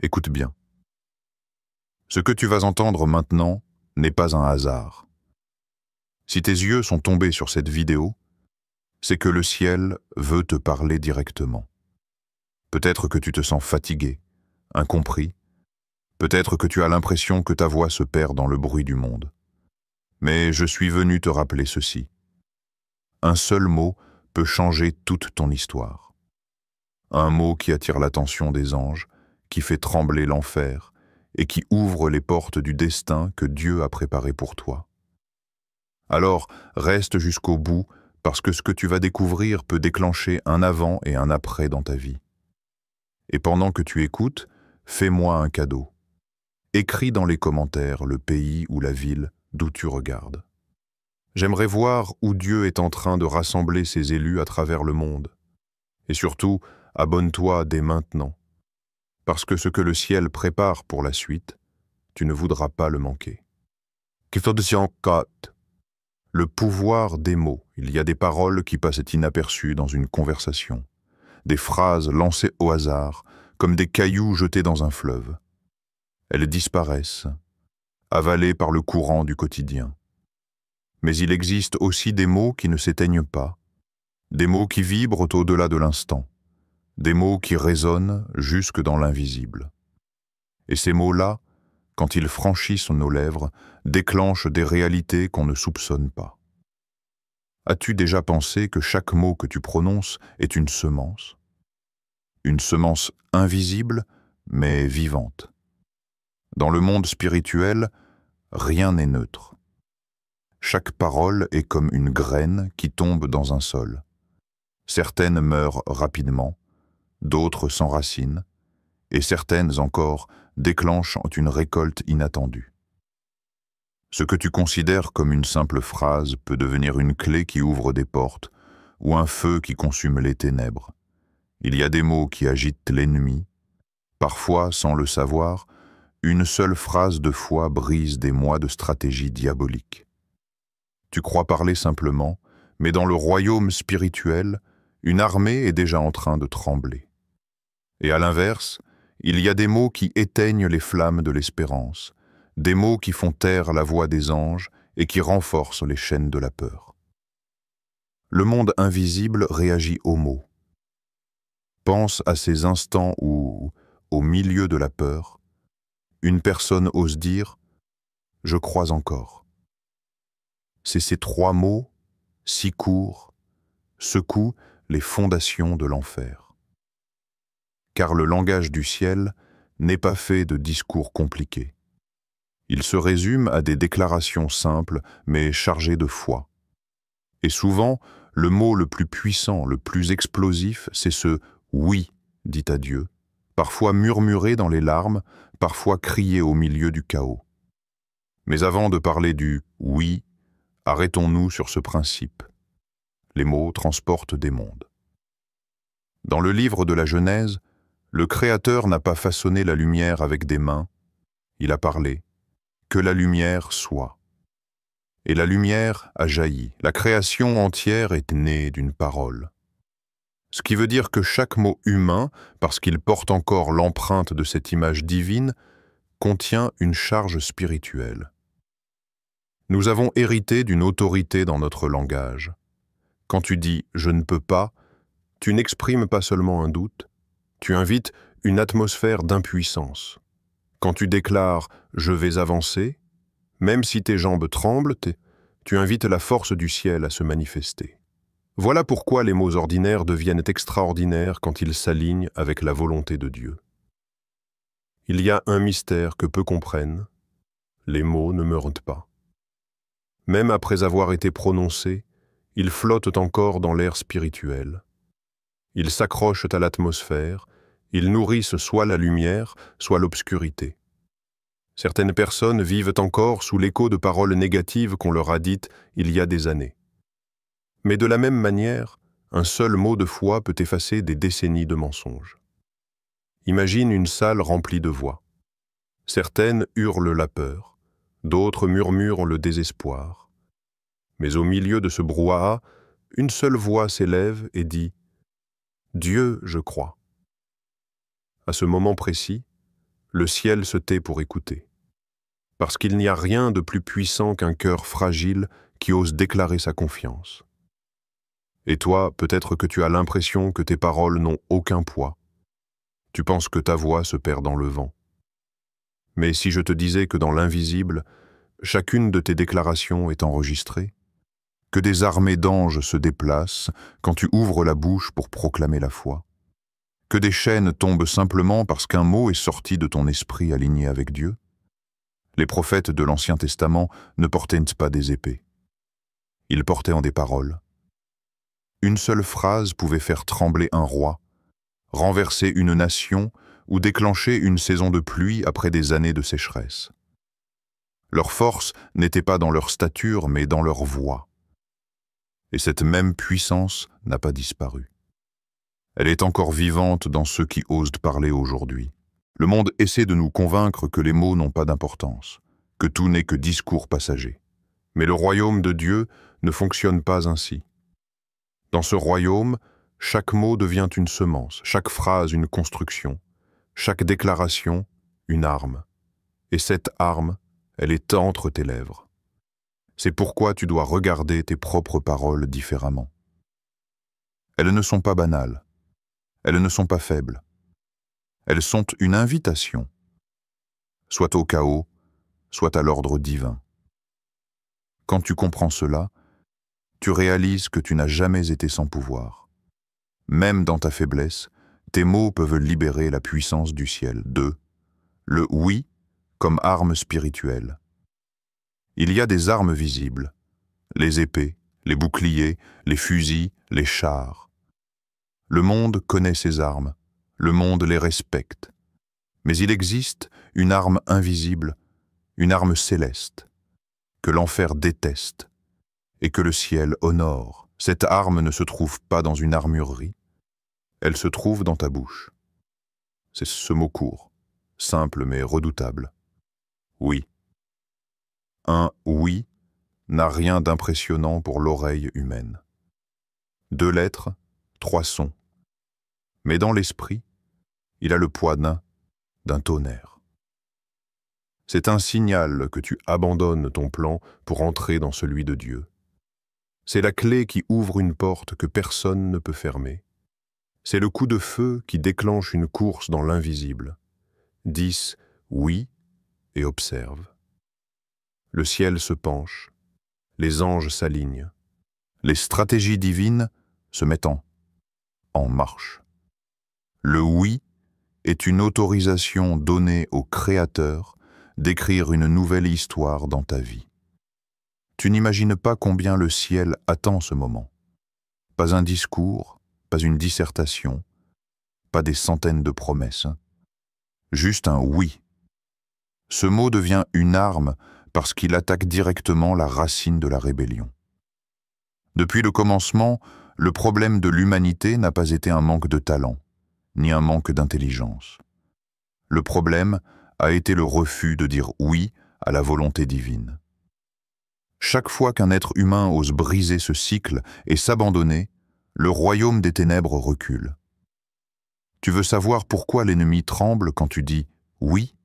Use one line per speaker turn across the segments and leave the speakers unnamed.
Écoute bien. Ce que tu vas entendre maintenant n'est pas un hasard. Si tes yeux sont tombés sur cette vidéo, c'est que le ciel veut te parler directement. Peut-être que tu te sens fatigué, incompris. Peut-être que tu as l'impression que ta voix se perd dans le bruit du monde. Mais je suis venu te rappeler ceci. Un seul mot peut changer toute ton histoire. Un mot qui attire l'attention des anges, qui fait trembler l'enfer et qui ouvre les portes du destin que Dieu a préparé pour toi. Alors, reste jusqu'au bout, parce que ce que tu vas découvrir peut déclencher un avant et un après dans ta vie. Et pendant que tu écoutes, fais-moi un cadeau. Écris dans les commentaires le pays ou la ville d'où tu regardes. J'aimerais voir où Dieu est en train de rassembler ses élus à travers le monde. Et surtout, abonne-toi dès maintenant, parce que ce que le ciel prépare pour la suite, tu ne voudras pas le manquer. Le pouvoir des mots. Il y a des paroles qui passent inaperçues dans une conversation, des phrases lancées au hasard, comme des cailloux jetés dans un fleuve. Elles disparaissent, avalées par le courant du quotidien. Mais il existe aussi des mots qui ne s'éteignent pas, des mots qui vibrent au-delà de l'instant, des mots qui résonnent jusque dans l'invisible. Et ces mots-là, quand ils franchissent nos lèvres, déclenchent des réalités qu'on ne soupçonne pas. As-tu déjà pensé que chaque mot que tu prononces est une semence? Une semence invisible, mais vivante. Dans le monde spirituel, rien n'est neutre. Chaque parole est comme une graine qui tombe dans un sol. Certaines meurent rapidement, d'autres s'enracinent, et certaines encore déclenchent une récolte inattendue. Ce que tu considères comme une simple phrase peut devenir une clé qui ouvre des portes ou un feu qui consume les ténèbres. Il y a des mots qui agitent l'ennemi. Parfois, sans le savoir, une seule phrase de foi brise des mois de stratégie diabolique. Tu crois parler simplement, mais dans le royaume spirituel, une armée est déjà en train de trembler. Et à l'inverse, il y a des mots qui éteignent les flammes de l'espérance, des mots qui font taire la voix des anges et qui renforcent les chaînes de la peur. Le monde invisible réagit aux mots. Pense à ces instants où, au milieu de la peur, une personne ose dire « Je crois encore ». C'est ces trois mots, si courts, secouent les fondations de l'enfer. Car le langage du ciel n'est pas fait de discours compliqués. Il se résume à des déclarations simples, mais chargées de foi. Et souvent, le mot le plus puissant, le plus explosif, c'est ce « oui » dit à Dieu, parfois murmuré dans les larmes, parfois crié au milieu du chaos. Mais avant de parler du « oui », arrêtons-nous sur ce principe. Les mots transportent des mondes. Dans le livre de la Genèse, le Créateur n'a pas façonné la lumière avec des mains, il a parlé. Que la lumière soit. Et la lumière a jailli. La création entière est née d'une parole. Ce qui veut dire que chaque mot humain, parce qu'il porte encore l'empreinte de cette image divine, contient une charge spirituelle. Nous avons hérité d'une autorité dans notre langage. Quand tu dis « je ne peux pas », tu n'exprimes pas seulement un doute, tu invites une atmosphère d'impuissance. Quand tu déclares « je vais avancer », même si tes jambes tremblent, tu invites la force du ciel à se manifester. Voilà pourquoi les mots ordinaires deviennent extraordinaires quand ils s'alignent avec la volonté de Dieu. Il y a un mystère que peu comprennent, les mots ne meurent pas. Même après avoir été prononcés, ils flottent encore dans l'air spirituel. Ils s'accrochent à l'atmosphère, ils nourrissent soit la lumière, soit l'obscurité. Certaines personnes vivent encore sous l'écho de paroles négatives qu'on leur a dites il y a des années. Mais de la même manière, un seul mot de foi peut effacer des décennies de mensonges. Imagine une salle remplie de voix. Certaines hurlent la peur, d'autres murmurent le désespoir. Mais au milieu de ce brouhaha, une seule voix s'élève et dit « Dieu, je crois ». À ce moment précis, Le ciel se tait pour écouter. Parce qu'il n'y a rien de plus puissant qu'un cœur fragile qui ose déclarer sa confiance. Et toi, peut-être que tu as l'impression que tes paroles n'ont aucun poids. Tu penses que ta voix se perd dans le vent. Mais si je te disais que dans l'invisible, chacune de tes déclarations est enregistrée, que des armées d'anges se déplacent quand tu ouvres la bouche pour proclamer la foi, que des chaînes tombent simplement parce qu'un mot est sorti de ton esprit aligné avec Dieu. Les prophètes de l'Ancien Testament ne portaient pas des épées. Ils portaient en des paroles. Une seule phrase pouvait faire trembler un roi, renverser une nation ou déclencher une saison de pluie après des années de sécheresse. Leur force n'était pas dans leur stature, mais dans leur voix. Et cette même puissance n'a pas disparu. Elle est encore vivante dans ceux qui osent parler aujourd'hui. Le monde essaie de nous convaincre que les mots n'ont pas d'importance, que tout n'est que discours passager. Mais le royaume de Dieu ne fonctionne pas ainsi. Dans ce royaume, chaque mot devient une semence, chaque phrase une construction, chaque déclaration une arme. Et cette arme, elle est entre tes lèvres. C'est pourquoi tu dois regarder tes propres paroles différemment. Elles ne sont pas banales, elles ne sont pas faibles. Elles sont une invitation, soit au chaos, soit à l'ordre divin. Quand tu comprends cela, tu réalises que tu n'as jamais été sans pouvoir. Même dans ta faiblesse, tes mots peuvent libérer la puissance du ciel. 2. Le oui comme arme spirituelle. Il y a des armes visibles, les épées, les boucliers, les fusils, les chars. Le monde connaît ces armes, le monde les respecte. Mais il existe une arme invisible, une arme céleste, que l'enfer déteste et que le ciel honore. Cette arme ne se trouve pas dans une armurerie, elle se trouve dans ta bouche. C'est ce mot court, simple mais redoutable. Oui. Un oui n'a rien d'impressionnant pour l'oreille humaine. 2 lettres, 3 sons. Mais dans l'esprit, il a le poids d'un tonnerre. C'est un signal que tu abandonnes ton plan pour entrer dans celui de Dieu. C'est la clé qui ouvre une porte que personne ne peut fermer. C'est le coup de feu qui déclenche une course dans l'invisible. 10 oui et observe. Le ciel se penche, les anges s'alignent, les stratégies divines se mettent en marche. Le oui est une autorisation donnée au Créateur d'écrire une nouvelle histoire dans ta vie. Tu n'imagines pas combien le ciel attend ce moment. Pas un discours, pas une dissertation, pas des centaines de promesses. Juste un oui. Ce mot devient une arme parce qu'il attaque directement la racine de la rébellion. Depuis le commencement, le problème de l'humanité n'a pas été un manque de talent, ni un manque d'intelligence. Le problème a été le refus de dire oui à la volonté divine. Chaque fois qu'un être humain ose briser ce cycle et s'abandonner, le royaume des ténèbres recule. Tu veux savoir pourquoi l'ennemi tremble quand tu dis « oui » ?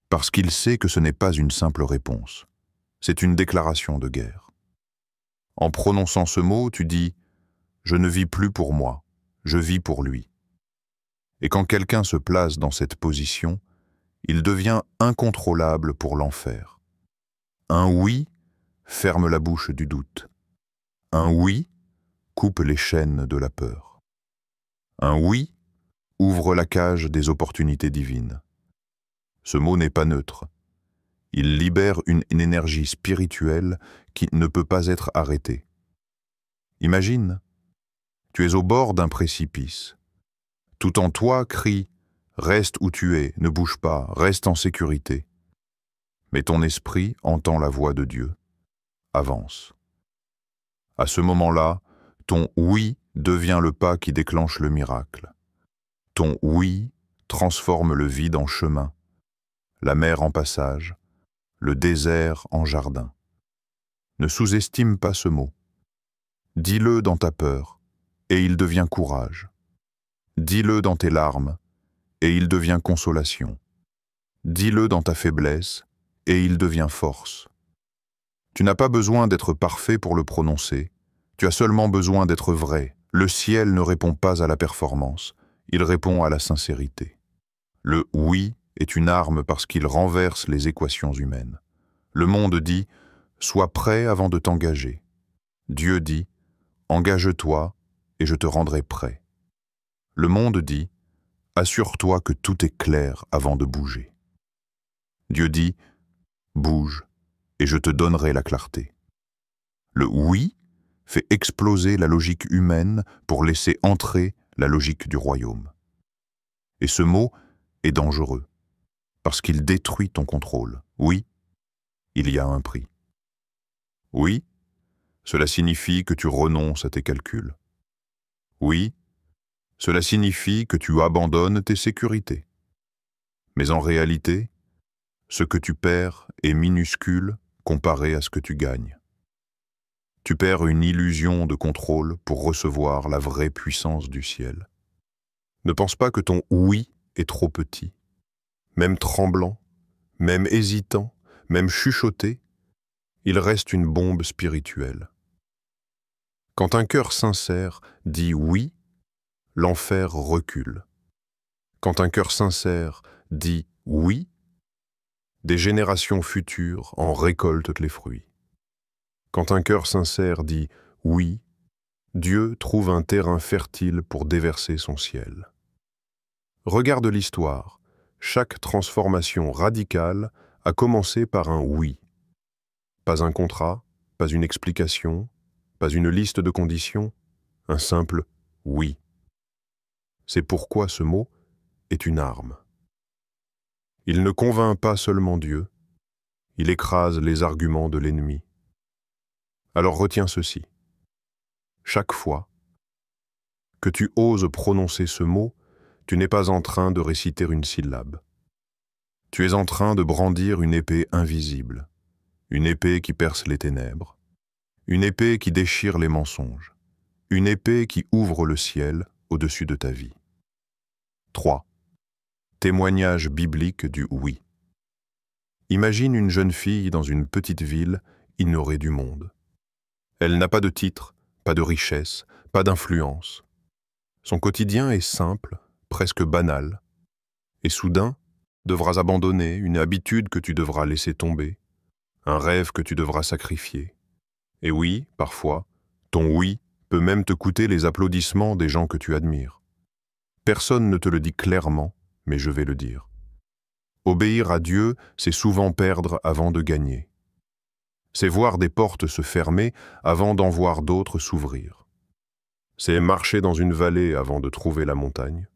Parce qu'il sait que ce n'est pas une simple réponse. C'est une déclaration de guerre. En prononçant ce mot, tu dis « je ne vis plus pour moi, je vis pour lui ». Et quand quelqu'un se place dans cette position, il devient incontrôlable pour l'enfer. Un oui ferme la bouche du doute. Un oui coupe les chaînes de la peur. Un oui ouvre la cage des opportunités divines. Ce mot n'est pas neutre. Il libère une énergie spirituelle qui ne peut pas être arrêtée. Imagine, tu es au bord d'un précipice. Tout en toi crie « Reste où tu es, ne bouge pas, reste en sécurité ». Mais ton esprit entend la voix de Dieu. Avance. À ce moment-là, ton oui devient le pas qui déclenche le miracle. Ton oui transforme le vide en chemin, la mer en passage, le désert en jardin. Ne sous-estime pas ce mot. Dis-le dans ta peur, et il devient courage. Dis-le dans tes larmes, et il devient consolation. Dis-le dans ta faiblesse, et il devient force. Tu n'as pas besoin d'être parfait pour le prononcer, tu as seulement besoin d'être vrai. Le ciel ne répond pas à la performance, il répond à la sincérité. Le « oui » est une arme parce qu'il renverse les équations humaines. Le monde dit « sois prêt avant de t'engager ». Dieu dit « engage-toi et je te rendrai prêt ». Le monde dit « assure-toi que tout est clair avant de bouger ». Dieu dit « bouge et je te donnerai la clarté ». Le « oui » fait exploser la logique humaine pour laisser entrer la logique du royaume. Et ce mot est dangereux, parce qu'il détruit ton contrôle. Oui, il y a un prix. Oui, cela signifie que tu renonces à tes calculs. Oui, cela signifie que tu abandonnes tes sécurités. Mais en réalité, ce que tu perds est minuscule comparé à ce que tu gagnes. Tu perds une illusion de contrôle pour recevoir la vraie puissance du ciel. Ne pense pas que ton « oui » est trop petit. Même tremblant, même hésitant, même chuchoté, il reste une bombe spirituelle. Quand un cœur sincère dit « oui », l'enfer recule. Quand un cœur sincère dit « oui », des générations futures en récoltent les fruits. Quand un cœur sincère dit « oui », Dieu trouve un terrain fertile pour déverser son ciel. Regarde l'histoire. Chaque transformation radicale a commencé par un « oui ». Pas un contrat, pas une explication, pas une liste de conditions, un simple « oui ». C'est pourquoi ce mot est une arme. Il ne convainc pas seulement Dieu, il écrase les arguments de l'ennemi. Alors retiens ceci. Chaque fois que tu oses prononcer ce mot, tu n'es pas en train de réciter une syllabe. Tu es en train de brandir une épée invisible, une épée qui perce les ténèbres, une épée qui déchire les mensonges, une épée qui ouvre le ciel au-dessus de ta vie. 3. Témoignage biblique du oui. Imagine une jeune fille dans une petite ville ignorée du monde. Elle n'a pas de titre, pas de richesse, pas d'influence. Son quotidien est simple, presque banal. Et soudain, devras abandonner une habitude que tu devras laisser tomber, un rêve que tu devras sacrifier. Et oui, parfois, ton oui peut même te coûter les applaudissements des gens que tu admires. Personne ne te le dit clairement, mais je vais le dire. Obéir à Dieu, c'est souvent perdre avant de gagner. C'est voir des portes se fermer avant d'en voir d'autres s'ouvrir. C'est marcher dans une vallée avant de trouver la montagne.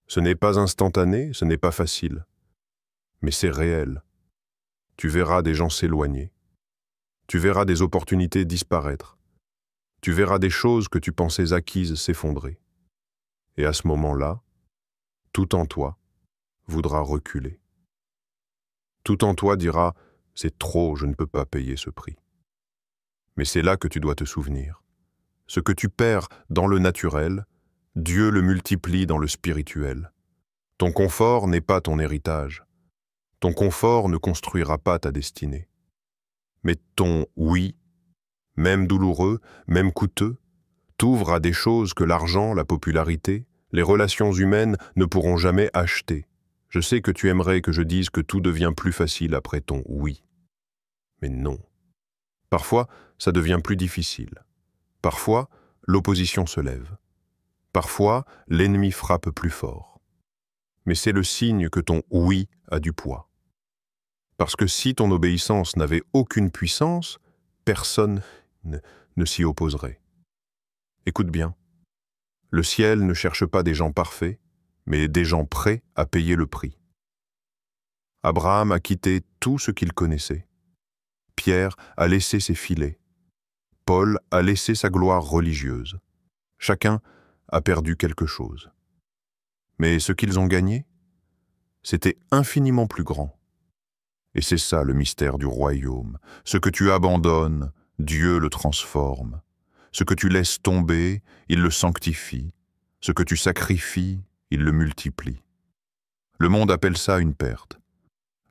Ce n'est pas instantané, ce n'est pas facile. Mais c'est réel. Tu verras des gens s'éloigner. Tu verras des opportunités disparaître. Tu verras des choses que tu pensais acquises s'effondrer. Et à ce moment-là, tout en toi voudra reculer. Tout en toi dira « c'est trop, je ne peux pas payer ce prix ». Mais c'est là que tu dois te souvenir. Ce que tu perds dans le naturel, Dieu le multiplie dans le spirituel. Ton confort n'est pas ton héritage. Ton confort ne construira pas ta destinée. Mais ton « oui », même douloureux, même coûteux, t'ouvre à des choses que l'argent, la popularité, les relations humaines ne pourront jamais acheter. Je sais que tu aimerais que je dise que tout devient plus facile après ton « oui ». Mais non. Parfois, ça devient plus difficile. Parfois, l'opposition se lève. Parfois, l'ennemi frappe plus fort. Mais c'est le signe que ton « oui » a du poids. Parce que si ton obéissance n'avait aucune puissance, personne ne s'y opposerait. Écoute bien. Le ciel ne cherche pas des gens parfaits, mais des gens prêts à payer le prix. Abraham a quitté tout ce qu'il connaissait. Pierre a laissé ses filets. Paul a laissé sa gloire religieuse. Chacun a perdu quelque chose. Mais ce qu'ils ont gagné, c'était infiniment plus grand. Et c'est ça le mystère du royaume. Ce que tu abandonnes, Dieu le transforme. Ce que tu laisses tomber, il le sanctifie. Ce que tu sacrifies, il le multiplie. Le monde appelle ça une perte.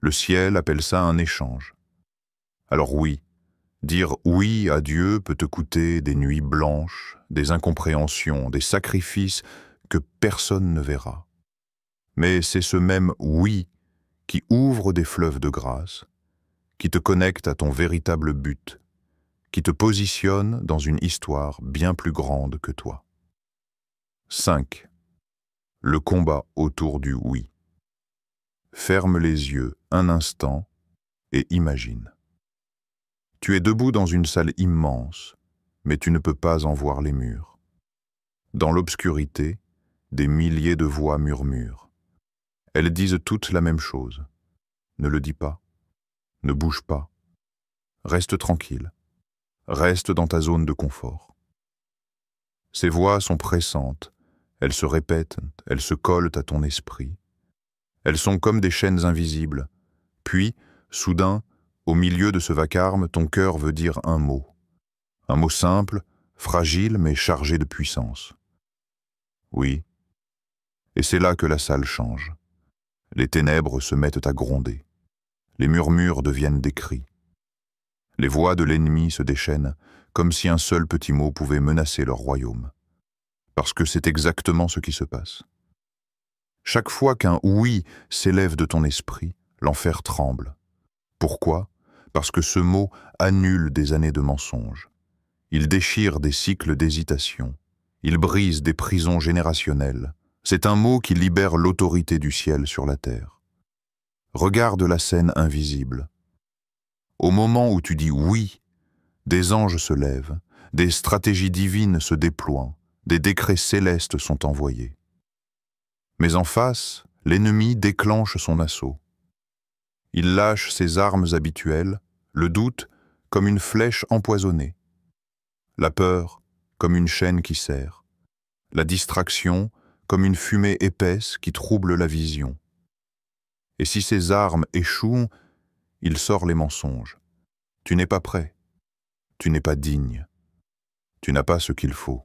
Le ciel appelle ça un échange. Alors oui, dire oui à Dieu peut te coûter des nuits blanches, des incompréhensions, des sacrifices que personne ne verra. Mais c'est ce même oui qui ouvre des fleuves de grâce, qui te connecte à ton véritable but, qui te positionne dans une histoire bien plus grande que toi. 5. Le combat autour du oui. Ferme les yeux un instant et imagine. Tu es debout dans une salle immense, mais tu ne peux pas en voir les murs. Dans l'obscurité, des milliers de voix murmurent. Elles disent toutes la même chose. Ne le dis pas. Ne bouge pas. Reste tranquille. Reste dans ta zone de confort. Ces voix sont pressantes. Elles se répètent, elles se collent à ton esprit. Elles sont comme des chaînes invisibles. Puis, soudain, au milieu de ce vacarme, ton cœur veut dire un mot. Un mot simple, fragile mais chargé de puissance. Oui. Et c'est là que la salle change. Les ténèbres se mettent à gronder. Les murmures deviennent des cris. Les voix de l'ennemi se déchaînent, comme si un seul petit mot pouvait menacer leur royaume. Parce que c'est exactement ce qui se passe. Chaque fois qu'un « oui » s'élève de ton esprit, l'enfer tremble. Pourquoi? Parce que ce mot annule des années de mensonges. Il déchire des cycles d'hésitation. Il brise des prisons générationnelles. C'est un mot qui libère l'autorité du ciel sur la terre. Regarde la scène invisible. Au moment où tu dis « oui », des anges se lèvent, des stratégies divines se déploient, des décrets célestes sont envoyés. Mais en face, l'ennemi déclenche son assaut. Il lâche ses armes habituelles, le doute comme une flèche empoisonnée, la peur comme une chaîne qui serre, la distraction comme une fumée épaisse qui trouble la vision. Et si ces armes échouent, il sort les mensonges. Tu n'es pas prêt, tu n'es pas digne, tu n'as pas ce qu'il faut.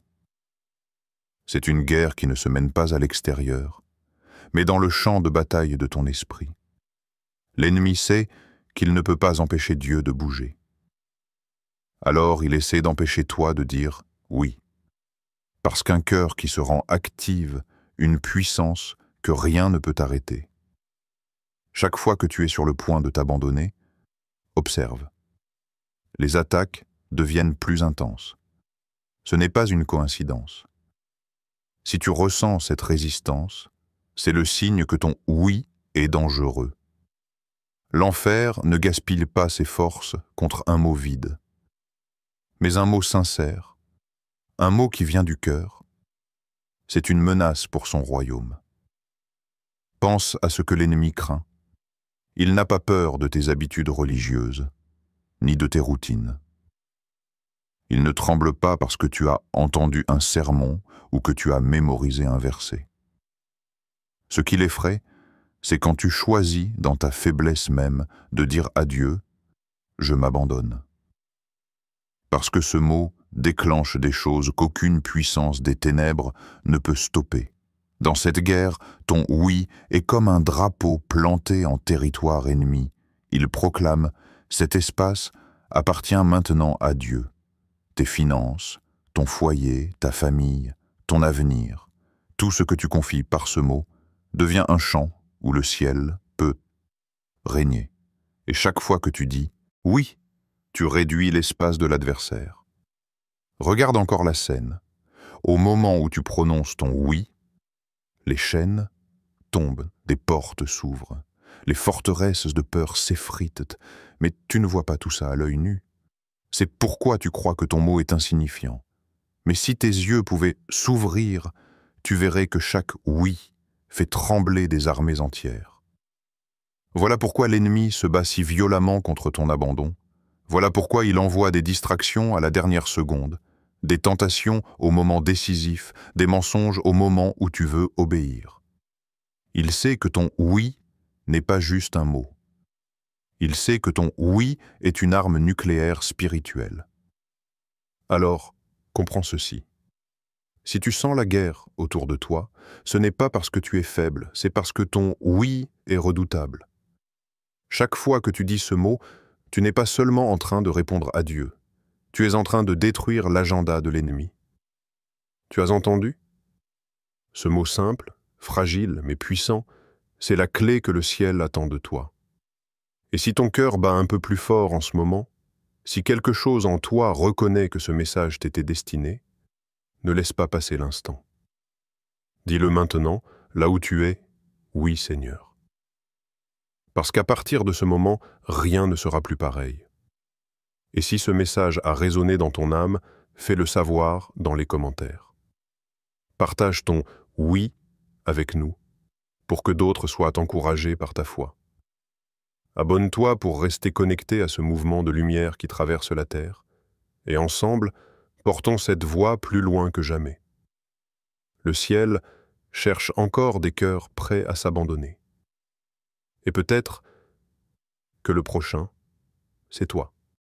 C'est une guerre qui ne se mène pas à l'extérieur, mais dans le champ de bataille de ton esprit. L'ennemi sait qu'il ne peut pas empêcher Dieu de bouger. Alors il essaie d'empêcher toi de dire « oui ». Parce qu'un cœur qui se rend active une puissance que rien ne peut arrêter. Chaque fois que tu es sur le point de t'abandonner, observe. Les attaques deviennent plus intenses. Ce n'est pas une coïncidence. Si tu ressens cette résistance, c'est le signe que ton « oui » est dangereux. L'enfer ne gaspille pas ses forces contre un mot vide, mais un mot sincère, un mot qui vient du cœur. C'est une menace pour son royaume. Pense à ce que l'ennemi craint. Il n'a pas peur de tes habitudes religieuses, ni de tes routines. Il ne tremble pas parce que tu as entendu un sermon ou que tu as mémorisé un verset. Ce qui l'effraie, c'est quand tu choisis dans ta faiblesse même de dire à Dieu « je m'abandonne ». Parce que ce mot déclenche des choses qu'aucune puissance des ténèbres ne peut stopper. Dans cette guerre, ton « oui » est comme un drapeau planté en territoire ennemi. Il proclame « cet espace appartient maintenant à Dieu ». Tes finances, ton foyer, ta famille, ton avenir, tout ce que tu confies par ce mot devient un champ où le ciel peut régner. Et chaque fois que tu dis « oui », tu réduis l'espace de l'adversaire. Regarde encore la scène. Au moment où tu prononces ton « oui », les chaînes tombent, des portes s'ouvrent, les forteresses de peur s'effritent, mais tu ne vois pas tout ça à l'œil nu. C'est pourquoi tu crois que ton mot est insignifiant. Mais si tes yeux pouvaient s'ouvrir, tu verrais que chaque « oui » fait trembler des armées entières. Voilà pourquoi l'ennemi se bat si violemment contre ton abandon. Voilà pourquoi il envoie des distractions à la dernière seconde, des tentations au moment décisif, des mensonges au moment où tu veux obéir. Il sait que ton « oui » n'est pas juste un mot. Il sait que ton « oui » est une arme nucléaire spirituelle. Alors, comprends ceci. Si tu sens la guerre autour de toi, ce n'est pas parce que tu es faible, c'est parce que ton « oui » est redoutable. Chaque fois que tu dis ce mot, tu n'es pas seulement en train de répondre à Dieu. Tu es en train de détruire l'agenda de l'ennemi. Tu as entendu? Ce mot simple, fragile mais puissant, c'est la clé que le ciel attend de toi. Et si ton cœur bat un peu plus fort en ce moment, si quelque chose en toi reconnaît que ce message t'était destiné, ne laisse pas passer l'instant. Dis-le maintenant, là où tu es, oui Seigneur. Parce qu'à partir de ce moment, rien ne sera plus pareil. Et si ce message a résonné dans ton âme, fais-le savoir dans les commentaires. Partage ton « oui » avec nous, pour que d'autres soient encouragés par ta foi. Abonne-toi pour rester connecté à ce mouvement de lumière qui traverse la Terre, et ensemble, portons cette voix plus loin que jamais. Le ciel cherche encore des cœurs prêts à s'abandonner. Et peut-être que le prochain, c'est toi.